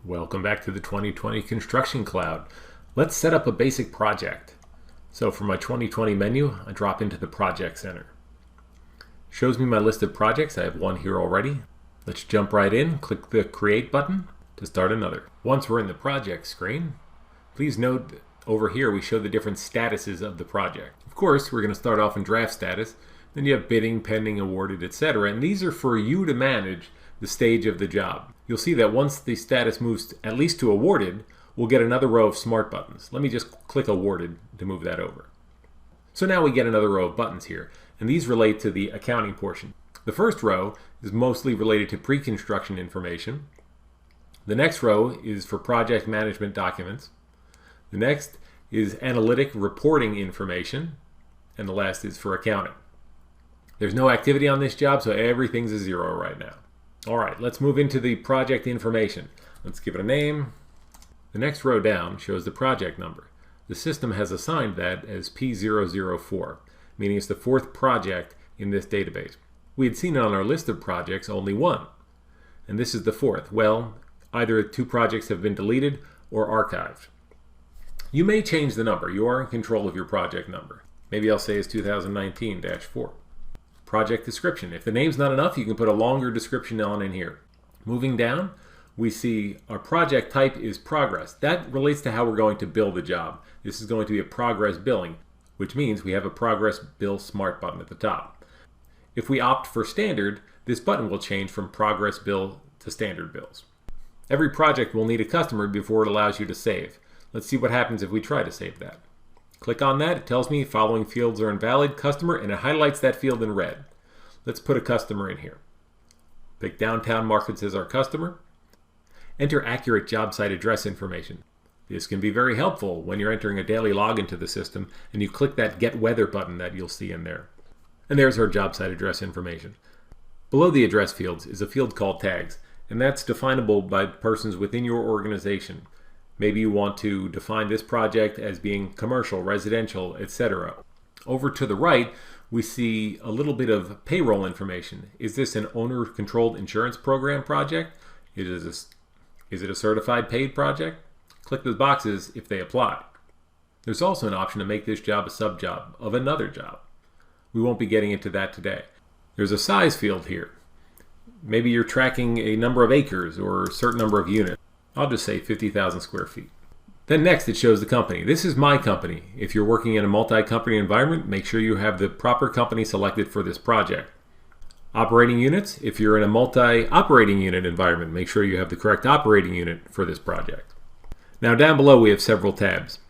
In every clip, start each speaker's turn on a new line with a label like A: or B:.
A: Welcome back to the 2020 Construction Cloud. Let's set up a basic project. So for my 2020 menu, I drop into the Project Center. Shows me my list of projects. I have one here already. Let's jump right in, click the Create button to start another. Once we're in the project screen, please note that over here we show the different statuses of the project. Of course, we're going to start off in draft status, then you have bidding, pending, awarded, etc. And these are for you to manage the stage of the job. You'll see that once the status moves at least to awarded, we'll get another row of smart buttons. Let me just click awarded to move that over. So now we get another row of buttons here, and these relate to the accounting portion. The first row is mostly related to pre-construction information. The next row is for project management documents. The next is analytic reporting information, and the last is for accounting. There's no activity on this job, so everything's a 0 right now. All right, let's move into the project information. Let's give it a name. The next row down shows the project number. The system has assigned that as P004, meaning it's the fourth project in this database. We had seen on our list of projects only one, and this is the fourth. Well, either 2 projects have been deleted or archived. You may change the number. You are in control of your project number. Maybe I'll say it's 2019-4. Project description. If the name's not enough, you can put a longer description on in here. Moving down, we see our project type is progress. That relates to how we're going to bill the job. This is going to be a progress billing, which means we have a progress bill smart button at the top. If we opt for standard, this button will change from progress bill to standard bills. Every project will need a customer before it allows you to save. Let's see what happens if we try to save that. Click on that. It tells me following fields are invalid, customer, and it highlights that field in red. Let's put a customer in here. Pick downtown markets as our customer. Enter accurate job site address information. This can be very helpful when you're entering a daily log into the system and you click that Get Weather button that you'll see in there. And there's our job site address information. Below the address fields is a field called tags, and that's definable by persons within your organization. Maybe you want to define this project as being commercial, residential, etc. Over to the right, we see a little bit of payroll information. Is this an owner-controlled insurance program project? Is it a certified paid project? Click those boxes if they apply. There's also an option to make this job a sub-job of another job. We won't be getting into that today. There's a size field here. Maybe you're tracking a number of acres or a certain number of units. I'll just say 50,000 square feet. Then next it shows the company. This is my company. If you're working in a multi-company environment, make sure you have the proper company selected for this project. Operating units. If you're in a multi-operating unit environment, make sure you have the correct operating unit for this project. Now down below we have several tabs.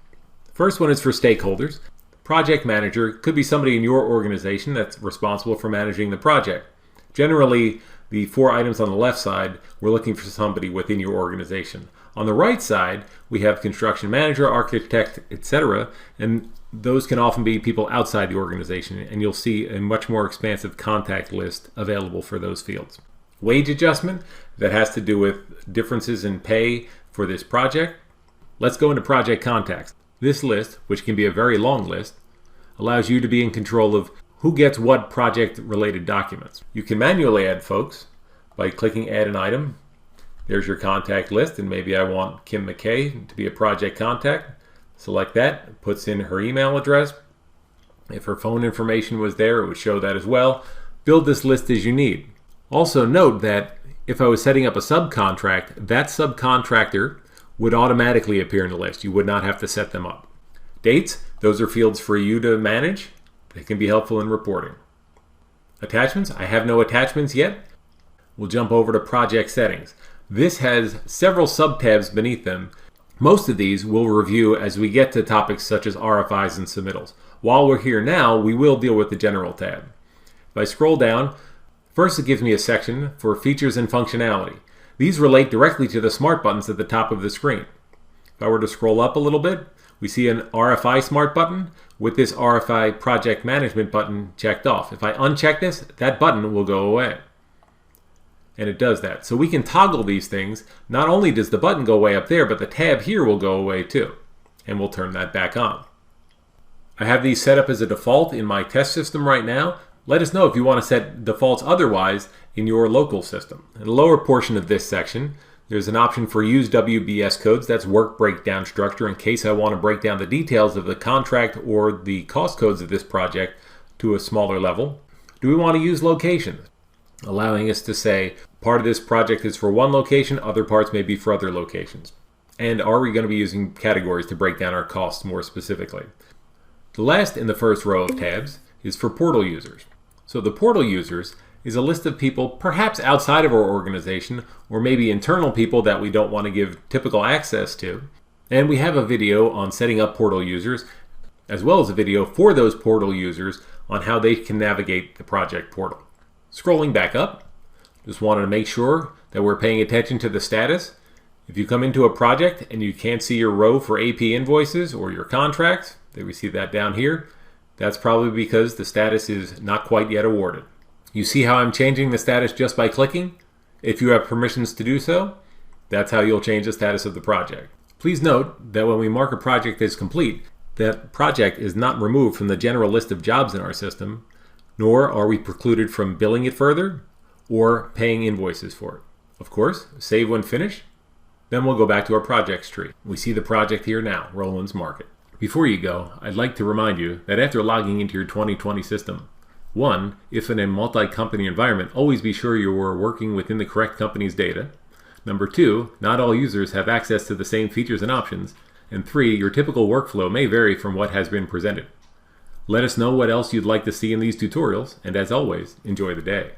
A: First one is for stakeholders. Project manager could be somebody in your organization that's responsible for managing the project. Generally, the 4 items on the left side, we're looking for somebody within your organization. On the right side, we have construction manager, architect, etc. And those can often be people outside the organization, and you'll see a much more expansive contact list available for those fields. Wage adjustment, that has to do with differences in pay for this project. Let's go into project contacts. This list, which can be a very long list, allows you to be in control of who gets what project-related documents. You can manually add folks by clicking Add an Item. There's your contact list, and maybe I want Kim McKay to be a project contact. Select that, puts in her email address. If her phone information was there, it would show that as well. Build this list as you need. Also note that if I was setting up a subcontract, that subcontractor would automatically appear in the list. You would not have to set them up. Dates, those are fields for you to manage. They can be helpful in reporting. Attachments, I have no attachments yet. We'll jump over to project settings. This has several sub-tabs beneath them. Most of these we'll review as we get to topics such as RFIs and submittals. While we're here now, we will deal with the general tab. If I scroll down, first it gives me a section for features and functionality. These relate directly to the smart buttons at the top of the screen. If I were to scroll up a little bit, we see an RFI smart button with this RFI project management button checked off. If I uncheck this, that button will go away. And it does that. So we can toggle these things. Not only does the button go away up there, but the tab here will go away too. And we'll turn that back on. I have these set up as a default in my test system right now. Let us know if you want to set defaults otherwise in your local system. In the lower portion of this section, There's an option for Use WBS Codes, that's work breakdown structure, in case I want to break down the details of the contract or the cost codes of this project to a smaller level. Do we want to use locations? Allowing us to say part of this project is for one location, other parts may be for other locations. And are we going to be using categories to break down our costs more specifically? The last in the first row of tabs is for portal users. So the portal users is a list of people perhaps outside of our organization, or maybe internal people that we don't want to give typical access to. And we have a video on setting up portal users, as well as a video for those portal users on how they can navigate the project portal. Scrolling back up, just wanted to make sure that we're paying attention to the status. If you come into a project and you can't see your row for AP invoices or your contracts, we see that down here, that's probably because the status is not quite yet awarded. You see how I'm changing the status just by clicking? If you have permissions to do so, that's how you'll change the status of the project. Please note that when we mark a project as complete, that project is not removed from the general list of jobs in our system, nor are we precluded from billing it further or paying invoices for it. Of course, save when finished, then we'll go back to our projects tree. We see the project here now, Roland's Market. Before you go, I'd like to remind you that after logging into your 2020 system, 1, if in a multi-company environment, always be sure you are working within the correct company's data. Number 2, not all users have access to the same features and options. And 3, your typical workflow may vary from what has been presented. Let us know what else you'd like to see in these tutorials, and as always, enjoy the day.